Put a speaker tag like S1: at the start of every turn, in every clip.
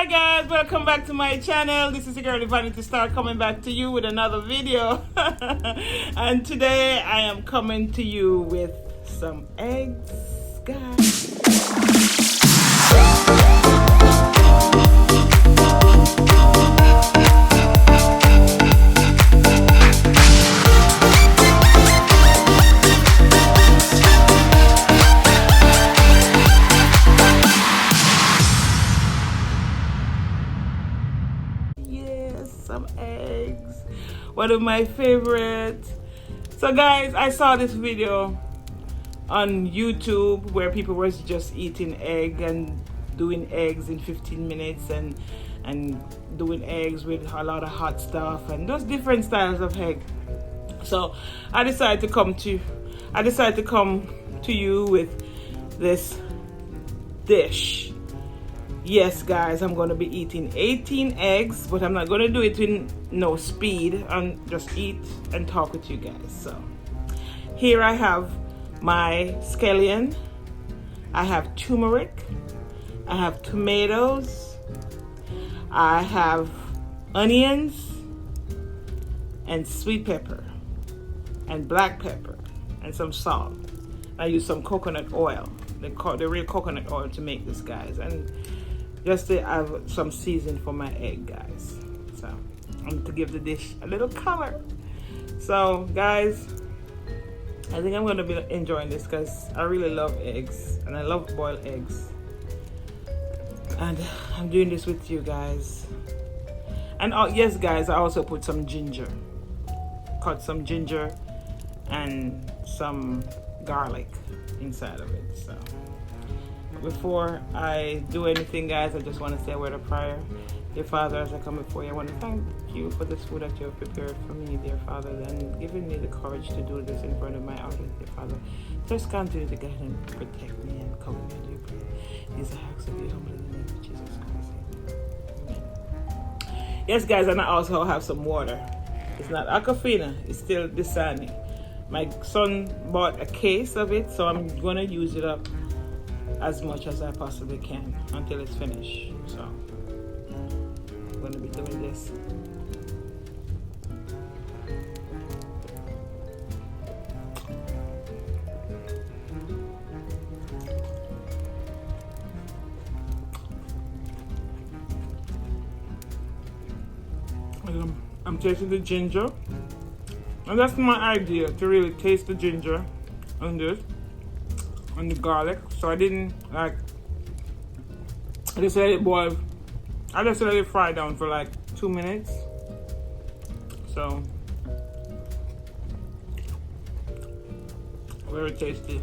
S1: Hi guys, welcome back to my channel. This is the girl Evanity Star coming back to you with another video. And today I am coming to you with some eggs, guys. Some eggs, one of my favorites. So guys, I saw this video on YouTube where people was just eating egg and doing eggs in 15 minutes and doing eggs with a lot of hot stuff and those different styles of egg. So I decided to come to you with this dish. Yes guys, I'm going to be eating 18 eggs, but I'm not going to do it in no speed and just eat and talk with you guys. So here I have my scallion, I have turmeric, I have tomatoes, I have onions and sweet pepper and black pepper and some salt. I use some coconut oil, the real coconut oil to make this, guys, and just to have some season for my egg, guys. So I'm to give the dish a little color. So guys, I think I'm going to be enjoying this because I really love eggs and I love boiled eggs, and I'm doing this with you guys. And yes guys, I also put some ginger, cut some ginger and some garlic inside of it. So before I do anything, guys, I just want to say a word of prayer. Dear Father, as I come before you, I want to thank you for this food that you have prepared for me, dear Father, and giving me the courage to do this in front of my audience, dear Father. Just continue to guide and protect me and cover me, dear prayer. These are acts of you, humbly in the name of Jesus Christ. Amen. Yes, guys, and I also have some water. It's not Aquafina, it's still Dasani. My son bought a case of it, so I'm going to use it up as much as I possibly can until it's finished. So I'm going to be doing this. I'm tasting the ginger, and that's my idea, to really taste the ginger on this and the garlic. So I didn't I just let it boil. I just let it fry down for like 2 minutes. So very tasty.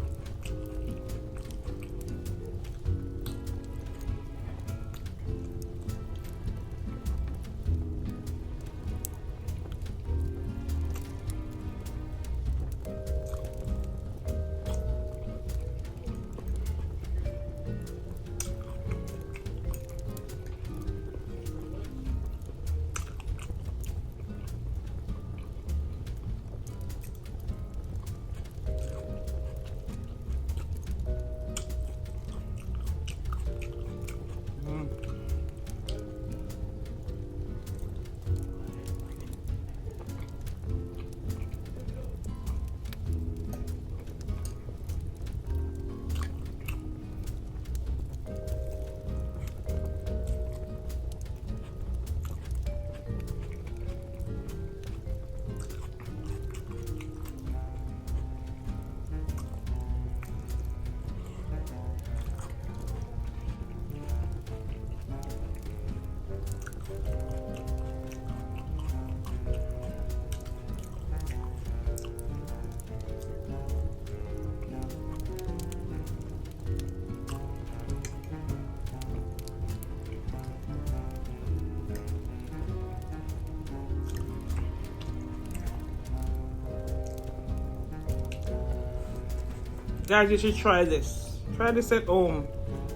S1: Guys, you should try this. Try this at home.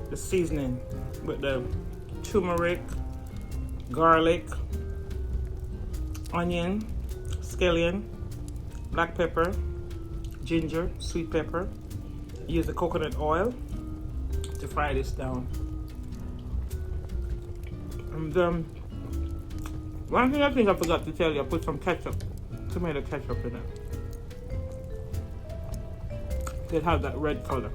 S1: The seasoning with the turmeric, garlic, onion, scallion, black pepper, ginger, sweet pepper. Use the coconut oil to fry this down. And one thing I think I forgot to tell you, I put some ketchup, tomato ketchup in it. It has that red color.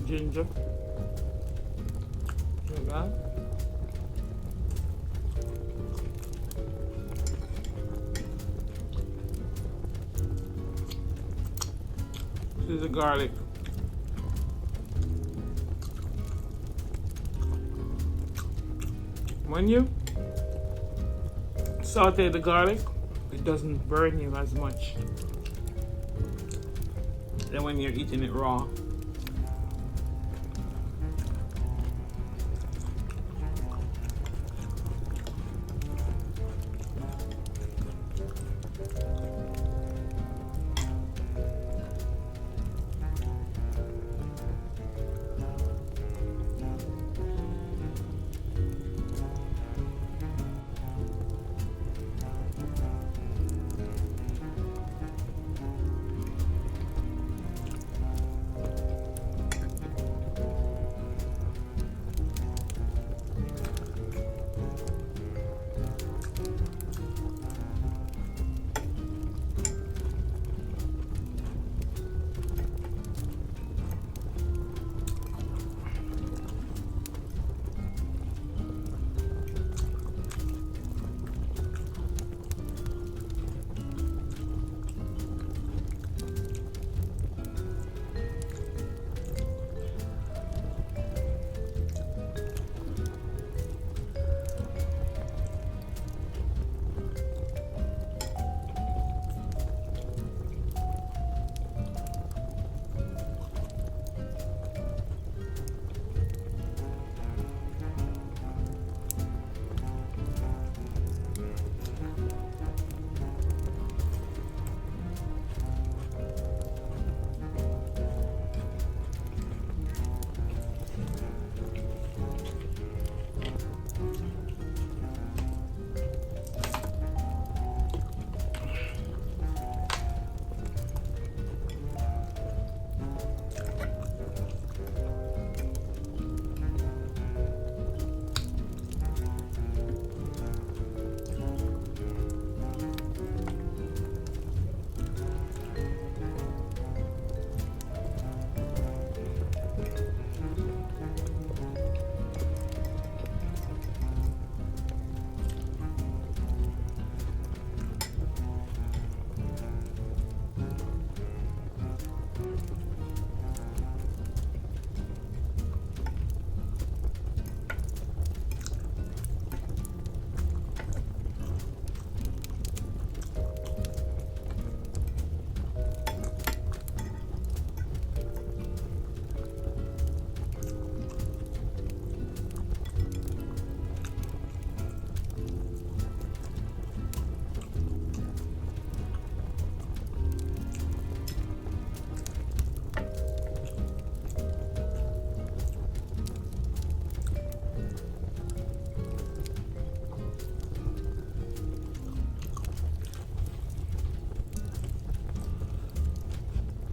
S1: Ginger. Sugar. This is the garlic. When you saute the garlic, it doesn't burn you as much than when you're eating it raw.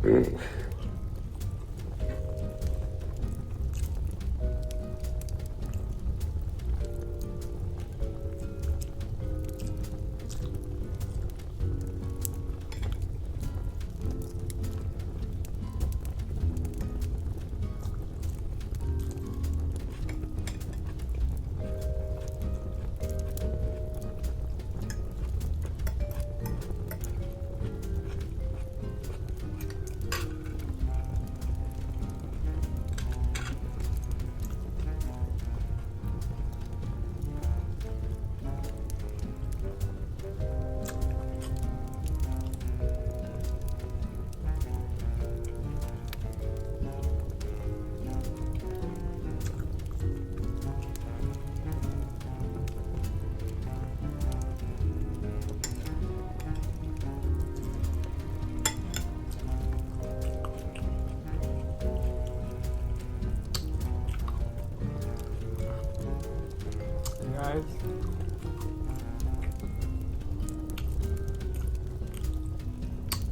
S1: Guys,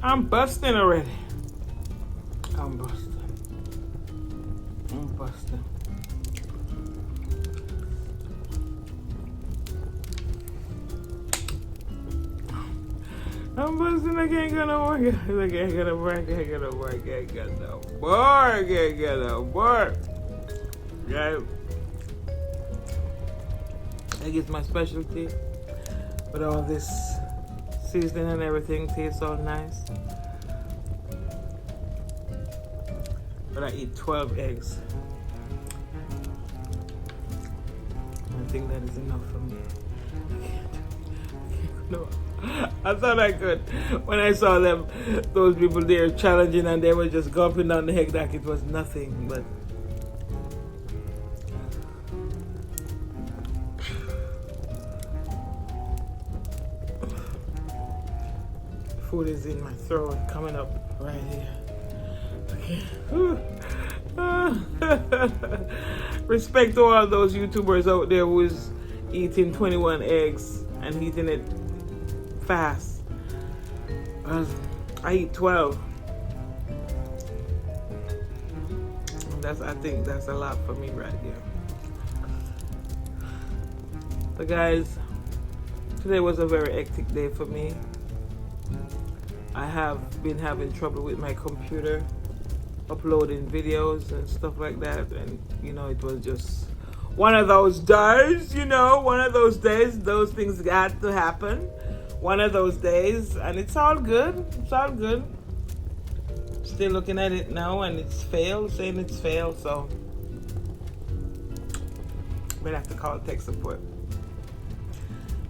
S1: I'm busting already. I'm busting. I'm busting. I can't get no more. I can't get no more. I can't get no more. I can't get no more. I can't get no more. Guys, egg is my specialty. But all this seasoning and everything tastes so nice. But I eat 12 eggs. I think that is enough for me. I can't. No. I thought I could when I saw them, those people there challenging, and they were just gulping down the egg like it was nothing. But food is in my throat, coming up right here. Okay. Respect to all those YouTubers out there who's eating 21 eggs and eating it fast. I eat 12. I think that's a lot for me right here. So guys, today was a very hectic day for me. I have been having trouble with my computer uploading videos and stuff like that, and you know, it was just one of those days, you know, one of those days. Those things got to happen. One of those days, and it's all good. It's all good. Still looking at it now, and it's failed, saying it's failed, so I'm gonna have to call tech support.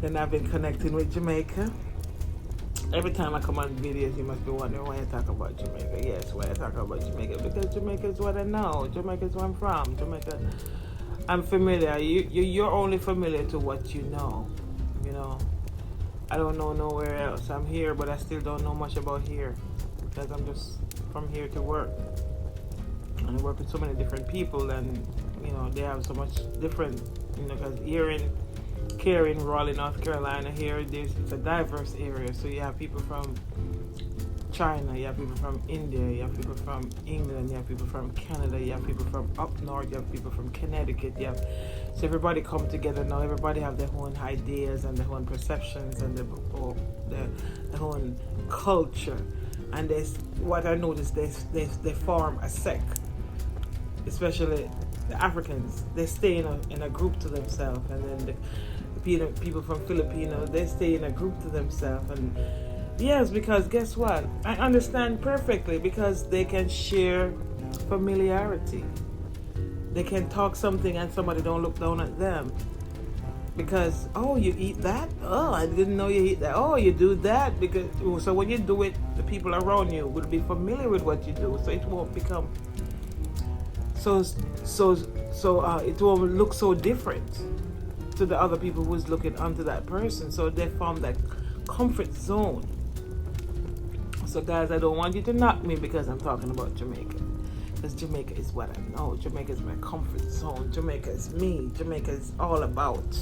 S1: Then I've been connecting with Jamaica. Every time I come on videos, you must be wondering why I talk about Jamaica. Yes, why I talk about Jamaica, because Jamaica is what I know. Jamaica is where I'm from. Jamaica, I'm familiar. You're only familiar to what you know. You know, I don't know nowhere else. I'm here, but I still don't know much about here, because I'm just from here to work. And I work with so many different people, and you know, they have so much different, you know, because here in Raleigh, North Carolina, here it's a diverse area. So you have people from China, you have people from India, you have people from England, you have people from Canada, you have people from up north, you have people from Connecticut, so everybody come together now. Everybody have their own ideas and their own perceptions and their own culture. And what I noticed, they form a sect, especially the Africans. They stay in a group to themselves, and then the people from Filipino, they stay in a group to themselves. And yes, because guess what? I understand perfectly, because they can share familiarity. They can talk something and somebody don't look down at them. Because, oh, you eat that? Oh, I didn't know you eat that. Oh, you do that? Because so when you do it, the people around you will be familiar with what you do, so it won't become it won't look so different to the other people who's looking onto that person. So they form that comfort zone. So guys, I don't want you to knock me because I'm talking about Jamaica. Because Jamaica is what I know. Jamaica is my comfort zone. Jamaica is me. Jamaica is all about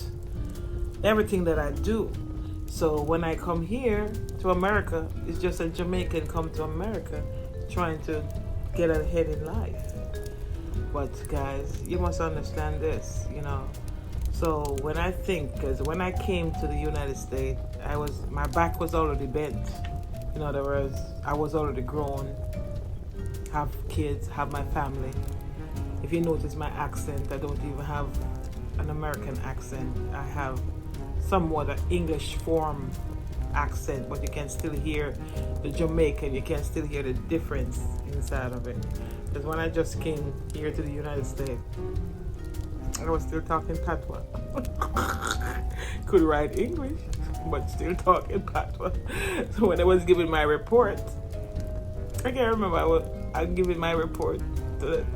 S1: everything that I do. So when I come here to America, it's just a Jamaican come to America, trying to get ahead in life. But guys, you must understand this, you know. So when I think, because when I came to the United States, my back was already bent. In other words, I was already grown, have kids, have my family. If you notice my accent, I don't even have an American accent. I have somewhat an English form accent, but you can still hear the Jamaican, you can still hear the difference inside of it. Because when I just came here to the United States, I was still talking patois. Could write English, but still talking patois. So when I was giving my report, I can't remember, I giving my report,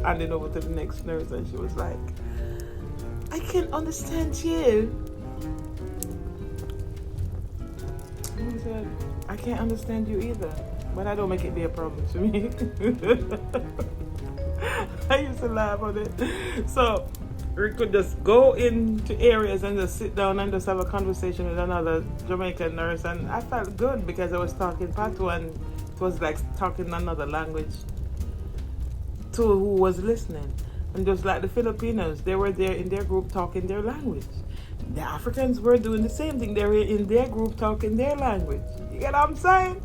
S1: handing over to the next nurse, and she was like, I can't understand you. I said, I can't understand you either, but I don't make it be a problem to me. I used to laugh on it. So we could just go into areas and just sit down and just have a conversation with another Jamaican nurse, and I felt good because I was talking patois, and it was like talking another language to who was listening. And just like the Filipinos, they were there in their group talking their language. The Africans were doing the same thing. They were in their group talking their language. You get what I'm saying?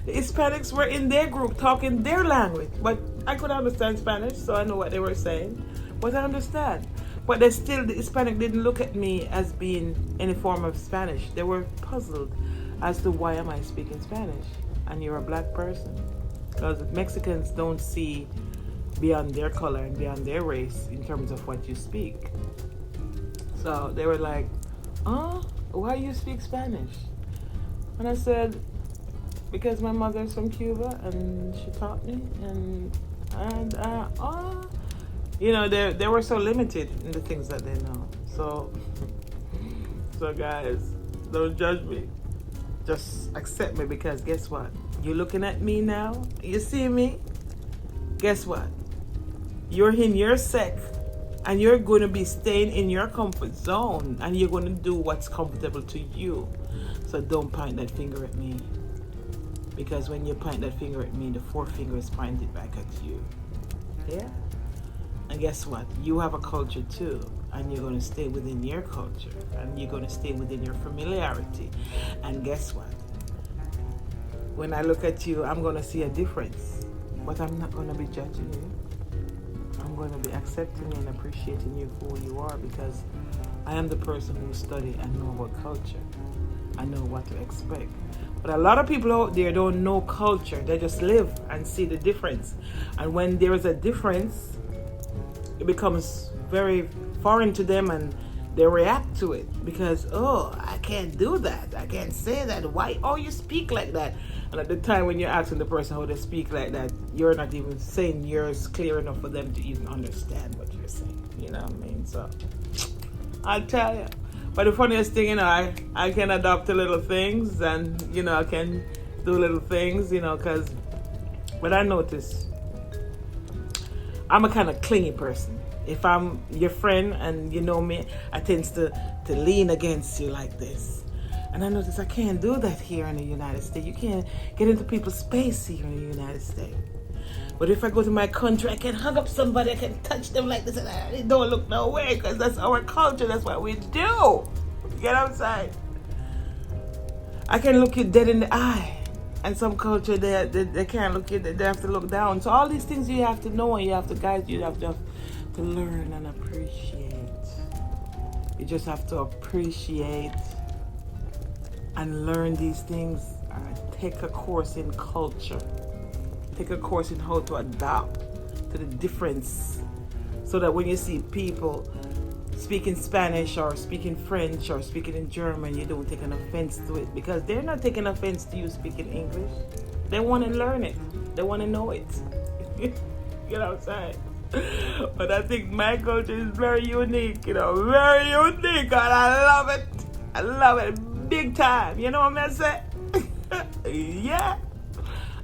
S1: The Hispanics were in their group talking their language. But I could understand Spanish, so I know what they were saying. But I understand. But the Hispanic didn't look at me as being any form of Spanish. They were puzzled as to why am I speaking Spanish and you're a black person. Because Mexicans don't see beyond their color and beyond their race in terms of what you speak. So they were like, why you speak Spanish? And I said, because my mother's from Cuba and she taught me, you know, they were so limited in the things that they know. So guys, don't judge me. Just accept me, because guess what? You're looking at me now, you see me, guess what? You're in your sect, and you're going to be staying in your comfort zone, and you're going to do what's comfortable to you. So don't point that finger at me, because when you point that finger at me, the forefinger is pointed back at you. Yeah? And guess what? You have a culture too, and you're going to stay within your culture, and you're going to stay within your familiarity. And guess what? When I look at you, I'm going to see a difference, but I'm not going to be judging you. I'm going to be accepting and appreciating you for who you are, because I am the person who studied and know about culture. I know what to expect. But a lot of people out there don't know culture. They just live and see the difference. And when there is a difference, it becomes very foreign to them, and they react to it because, I can't do that. I can't say that. Why? Oh, you speak like that. And at the time when you're asking the person how they speak like that, you're not even saying yours clear enough for them to even understand what you're saying. You know what I mean? So I'll tell you. But the funniest thing, you know, I can adopt to little things, and, you know, I can do little things, you know, because what I notice, I'm a kind of clingy person. If I'm your friend and you know me, I tend to lean against you like this. And I notice I can't do that here in the United States. You can't get into people's space here in the United States. But if I go to my country, I can hug up somebody, I can touch them like this, and it don't look no way, because that's our culture, that's what we do. You get what I'm saying? I can look you dead in the eye. And some culture, they can't look you, they have to look down. So all these things you have to know, and you have to guide, you have to learn and appreciate. You just have to appreciate and learn these things. Take a course in culture. Take a course in how to adapt to the difference, so that when you see people speaking Spanish or speaking French or speaking in German, you don't take an offense to it, because they're not taking offense to you speaking English. They want to learn it. They want to know it. You know what I'm saying? But I think my culture is very unique, you know, very unique, and I love it. I love it big time. You know what I'm saying? Yeah.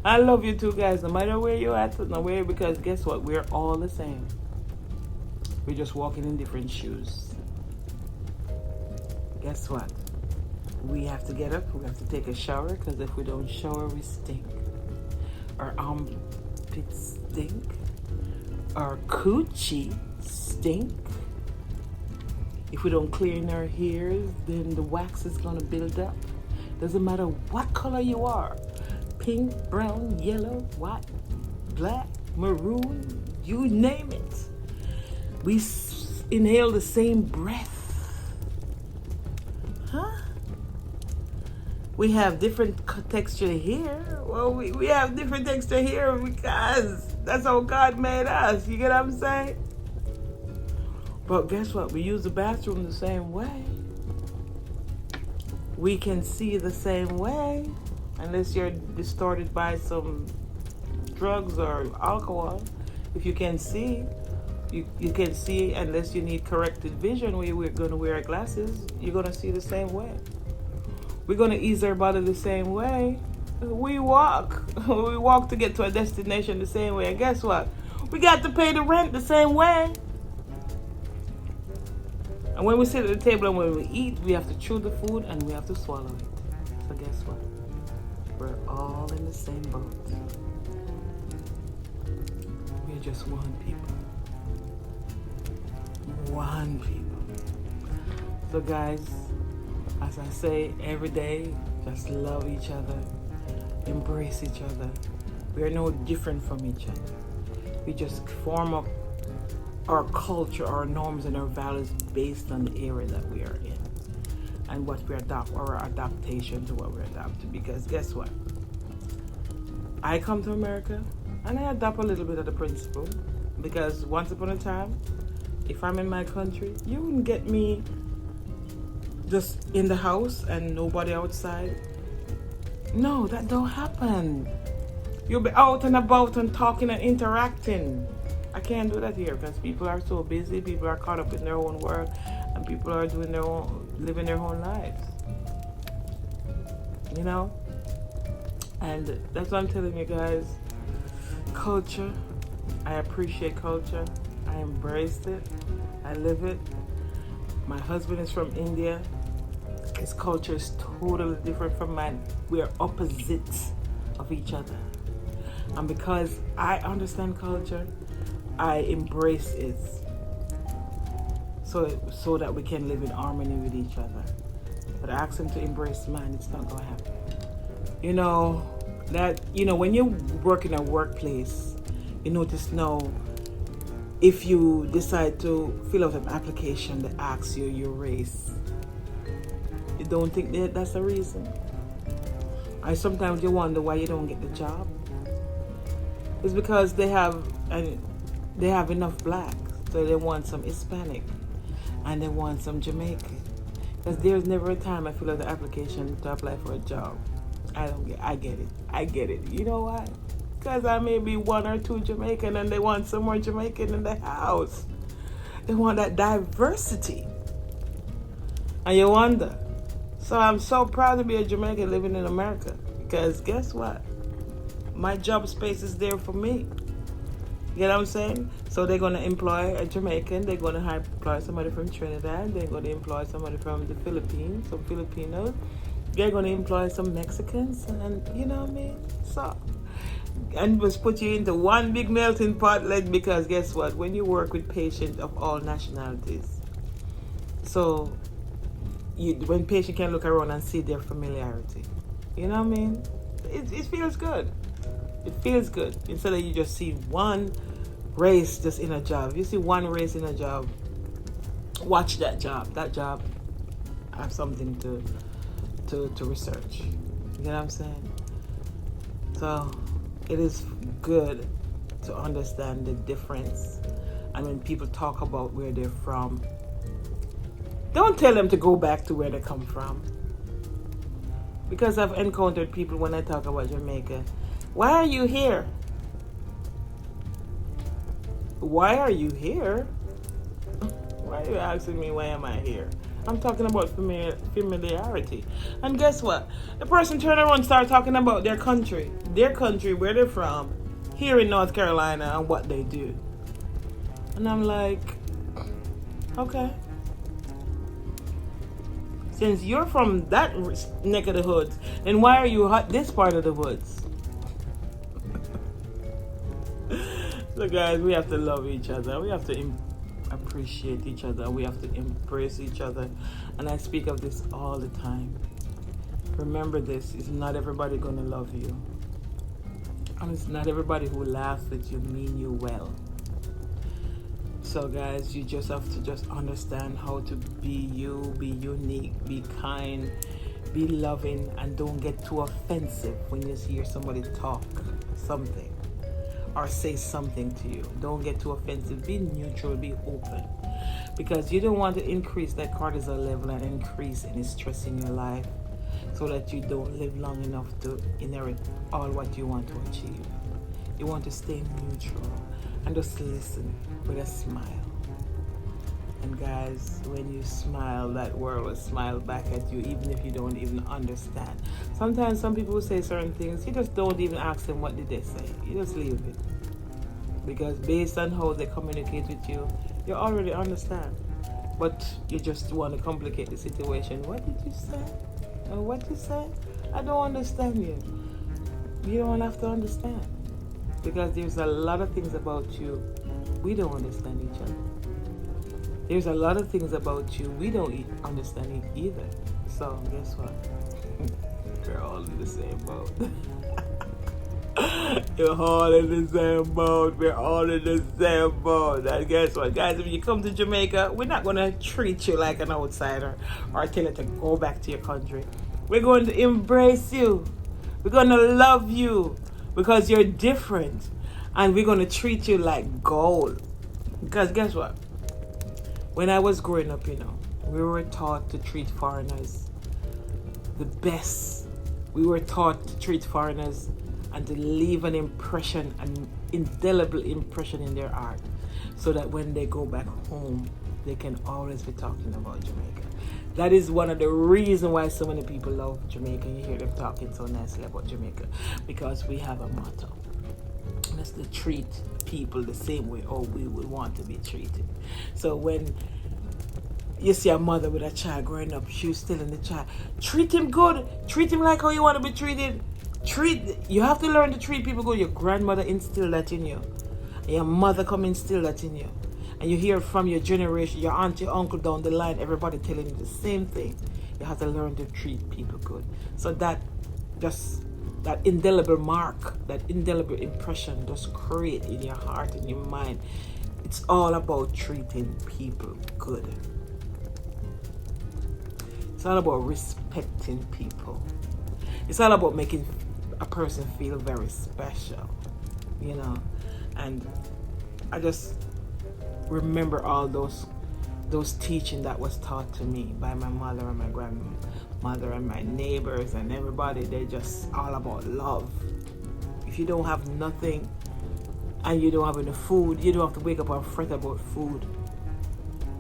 S1: I love you too, guys, no matter where you're at, nowhere, because guess what? We're all the same. We're just walking in different shoes. Guess what? We have to get up, we have to take a shower, because if we don't shower, we stink. Our armpits stink. Our coochie stink. If we don't clean our hairs, then the wax is gonna build up. Doesn't matter what color you are. Pink, brown, yellow, white, black, maroon, you name it. We inhale the same breath. Huh? We have different texture here. Well, we have different texture here because that's how God made us. You get what I'm saying? But guess what? We use the bathroom the same way. We can see the same way. Unless you're distorted by some drugs or alcohol. If you can see, you can see unless you need corrected vision where you're going to wear glasses, you're going to see the same way. We're going to ease our body the same way. We walk. We walk to get to a destination the same way. And guess what? We got to pay the rent the same way. And when we sit at the table and when we eat, we have to chew the food and we have to swallow it. So guess what? We're all in the same boat. We're just one people. One people. So guys, as I say every day, just love each other. Embrace each other. We are no different from each other. We just form up our culture, our norms, and our values based on the era that we are in and what we adopt, or our adaptation to what we're adapting. Because guess what? I come to America and I adopt a little bit of the principle. Because once upon a time, if I'm in my country, you wouldn't get me just in the house and nobody outside. No, that don't happen. You'll be out and about and talking and interacting. I can't do that here because people are so busy. People are caught up in their own world, and people are doing their own, living their own lives. You know, and that's what I'm telling you guys. Culture. I appreciate culture. I embraced it. I live it. My husband is from India. His culture is totally different from mine. We are opposites of each other. And because I understand culture, I embrace it so that we can live in harmony with each other. But I ask him to embrace mine, it's not gonna happen. You know, when you work in a workplace, you notice now, if you decide to fill out an application that asks you your race, you don't think that that's the reason? I sometimes you wonder why you don't get the job. It's because they have enough black, so they want some Hispanic and they want some Jamaican. Because there's never a time I fill out the application to apply for a job. I get it. You know why? Because I may be one or two Jamaican and they want some more Jamaican in the house. They want that diversity. And you wonder. So I'm so proud to be a Jamaican living in America. Because guess what? My job space is there for me. You know what I'm saying? So they're going to employ a Jamaican. They're going to employ somebody from Trinidad. They're going to employ somebody from the Philippines, some Filipinos. They're going to employ some Mexicans. And you know what I mean? So, and just put you into one big melting pot, because guess what? When you work with patients of all nationalities, so when patient can look around and see their familiarity, you know what I mean? It feels good. It feels good. Instead of you just see one race just in a job. If you see one race in a job, watch that job. That job have something to research. You know what I'm saying? So it is good to understand the difference. And when people talk about where they're from, don't tell them to go back to where they come from. Because I've encountered people when I talk about Jamaica. Why are you here? Why are you here? Why are you asking me why am I here? I'm talking about familiarity. And guess what? The person turn around and start talking about their country, where they're from, here in North Carolina, and what they do. And I'm like, okay. Since you're from that neck of the woods, then why are you at this part of the woods? So guys, we have to love each other. We have to appreciate each other. We have to embrace each other. And I speak of this all the time. Remember this, it's not everybody gonna love you. And it's not everybody who laughs at you mean you well. So guys, you just have to just understand how to be you, be unique, be kind, be loving, and don't get too offensive when you hear somebody talk something or say something to you. Don't get too offensive. Be neutral, be open. Because you don't want to increase that cortisol level and increase any stress in your life so that you don't live long enough to inherit all what you want to achieve. You want to stay neutral and just listen with a smile. And guys, when you smile, that world will smile back at you, even if you don't even understand. Sometimes some people will say certain things, you just don't even ask them what did they say. You just leave it. Because based on how they communicate with you, you already understand. But you just want to complicate the situation. What did you say? Or what you say? I don't understand you. You don't have to understand. Because there's a lot of things about you we don't understand each other. There's a lot of things about you we don't understand either. So guess what? We're all in the same boat. You're all in the same boat. We're all in the same boat. And guess what, guys? If you come to Jamaica, we're not gonna treat you like an outsider or tell you to go back to your country. We're going to embrace you. We're gonna love you because you're different, and we're gonna treat you like gold. Because guess what? When I was growing up, we were taught to treat foreigners the best. We were taught to treat foreigners and to leave an impression, an indelible impression in their heart, so that when they go back home, they can always be talking about Jamaica. That is one of the reasons why so many people love Jamaica. You hear them talking so nicely about Jamaica, because we have a motto. That's to treat people the same way or we would want to be treated. So when you see a mother with a child growing up, she's telling the child, treat him good, treat him like how you want to be treated. You have to learn to treat people good. Your grandmother instilled that in you. Your mother come instill that in you. And you hear from your generation, your aunt, your uncle down the line, everybody telling you the same thing. You have to learn to treat people good. So that indelible mark, that indelible impression just create in your heart, in your mind. It's all about treating people good. It's all about respecting people. It's all about making a person feel very special, And I just remember all those teaching that was taught to me by my mother and my grandmother and my neighbors and everybody. They're just all about love. If you don't have nothing and you don't have any food, you don't have to wake up and fret about food.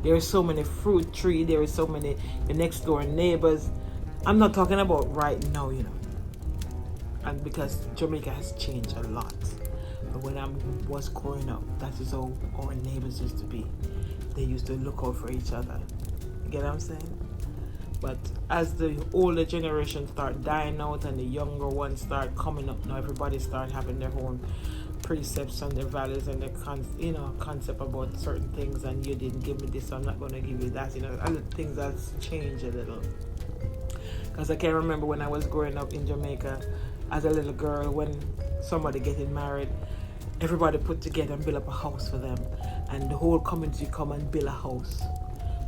S1: There are so many fruit trees, there are so many the next door neighbors. I'm not talking about right now, And because Jamaica has changed a lot. But when I was growing up, that is how our neighbors used to be. They used to look out for each other. You get what I'm saying? But as the older generation start dying out and the younger ones start coming up now, everybody start having their own precepts and their values and their concept about certain things. And you didn't give me this, so I'm not going to give you that. And things that's changed a little. Because I can remember when I was growing up in Jamaica as a little girl, when somebody getting married, everybody put together and build up a house for them, and the whole community come and build a house.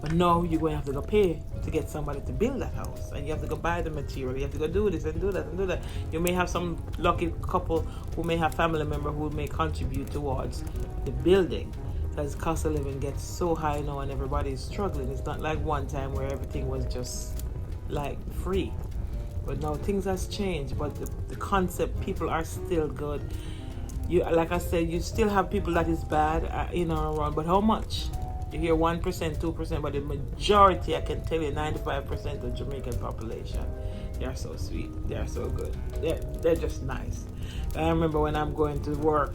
S1: But now you're going to have to go pay to get somebody to build that house, and you have to go buy the material, you have to go do this and do that and do that. You may have some lucky couple who may have family member who may contribute towards the building, because cost of living gets so high now and everybody is struggling. It's not like one time where everything was just like free. But now things has changed, but the concept, people are still good. You, like I said, you still have people that is bad, around, but how much? You hear 1%, 2%, but the majority, I can tell you, 95% of Jamaican population, they are so sweet, they are so good, they're just nice. I remember when I'm going to work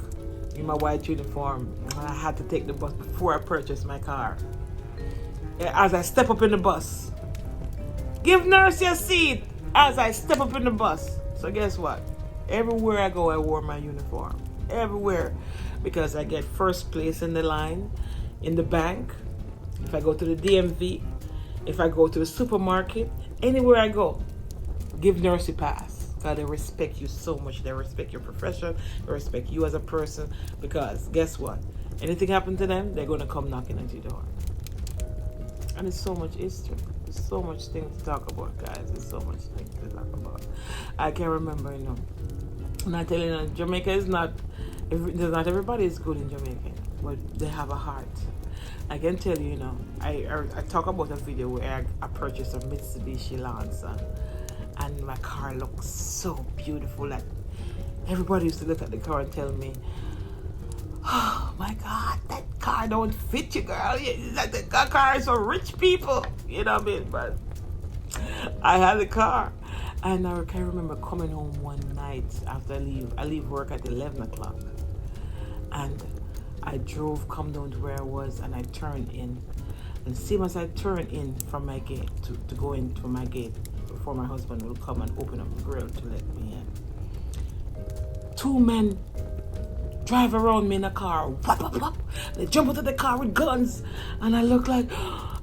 S1: in my white uniform, I had to take the bus before I purchased my car. As I step up in the bus, give nurse your seat. As I step up in the bus. So guess what? Everywhere I go, I wore my uniform. Everywhere. because I get first place in the line, in the bank, if I go to the DMV, if I go to the supermarket, anywhere I go, give nurse a pass. Because they respect you so much. They respect your profession. They respect you as a person. Because guess what? Anything happen to them, they're going to come knocking at your door. And there's so much history. There's so much things to talk about, guys. There's so much things to talk about. I can't remember, you know. I'm not telling you, Jamaica is not everybody is good in Jamaica, but they have a heart. I can tell you, you know, I talk about a video where I purchased a Mitsubishi Lancer, and my car looks so beautiful that everybody used to look at the car and tell me, oh my God, that car don't fit you, girl. That car is for rich people, you know what I mean? But I had the car, and I can remember coming home one night after I leave work at 11 o'clock, and I come down to where I was, and I turned in. And same as I turned in from my gate to go into my gate before my husband will come and open up the grill to let me in. 2 men drive around me in a car. Whop, whop, whop. They jump into the car with guns, and I look like,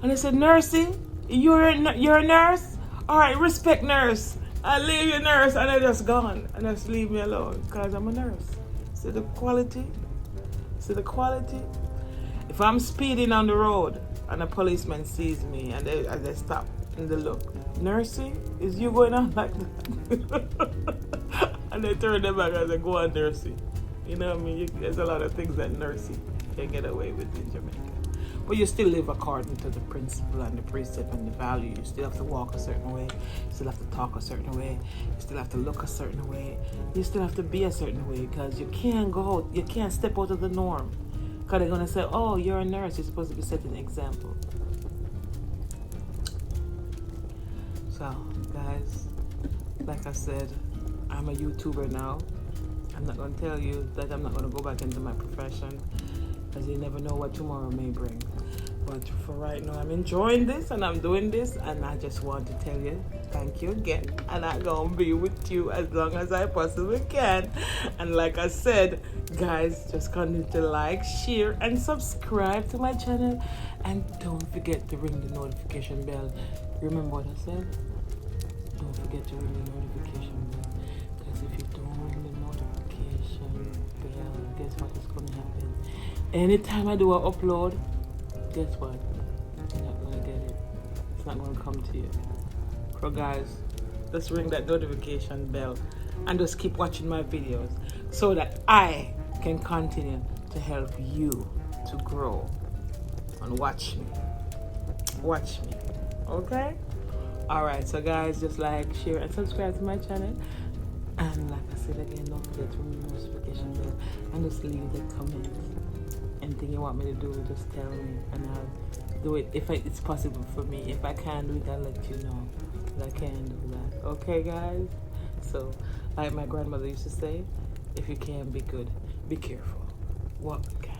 S1: and I said, "Nursing, you're a nurse? All right, respect nurse. I leave you nurse," and I just gone and just leave me alone because I'm a nurse. See the quality. See the quality. If I'm speeding on the road and a policeman sees me and they stop and they look, "Nursing, is you going on like that?" And they turn their back and they go on nursing. You know what I mean? There's a lot of things that nursing can get away with in Jamaica. But you still live according to the principle and the precept and the value. You still have to walk a certain way. You still have to talk a certain way. You still have to look a certain way. You still have to be a certain way, because you can't go out. You can't step out of the norm. Because they're going to say, "Oh, you're a nurse. You're supposed to be setting an example." So, guys, like I said, I'm a YouTuber now. I'm not going to tell you that I'm not going to go back into my profession, because you never know what tomorrow may bring. But for right now, I'm enjoying this and I'm doing this, and I just want to tell you thank you again, and I'm going to be with you as long as I possibly can. And like I said, guys, just continue to like, share, and subscribe to my channel, and don't forget to ring the notification bell. Remember what I said? Don't forget to ring the notification bell, because if you don't ring the notification bell, guess what is going to happen? Anytime I do an upload, guess what? You're not going to get it. It's not going to come to you. So guys, just ring that notification bell and just keep watching my videos so that I can continue to help you to grow. And watch me. Watch me. Okay? Alright, so guys, just like, share, and subscribe to my channel. And like I said again, don't forget to ring the notification bell and just leave the comments. Anything you want me to do, just tell me, and I'll do it if it's possible for me. If I can't do it, I'll let you know that I can do that. Okay, guys? So, like my grandmother used to say, if you can be good, be careful. What can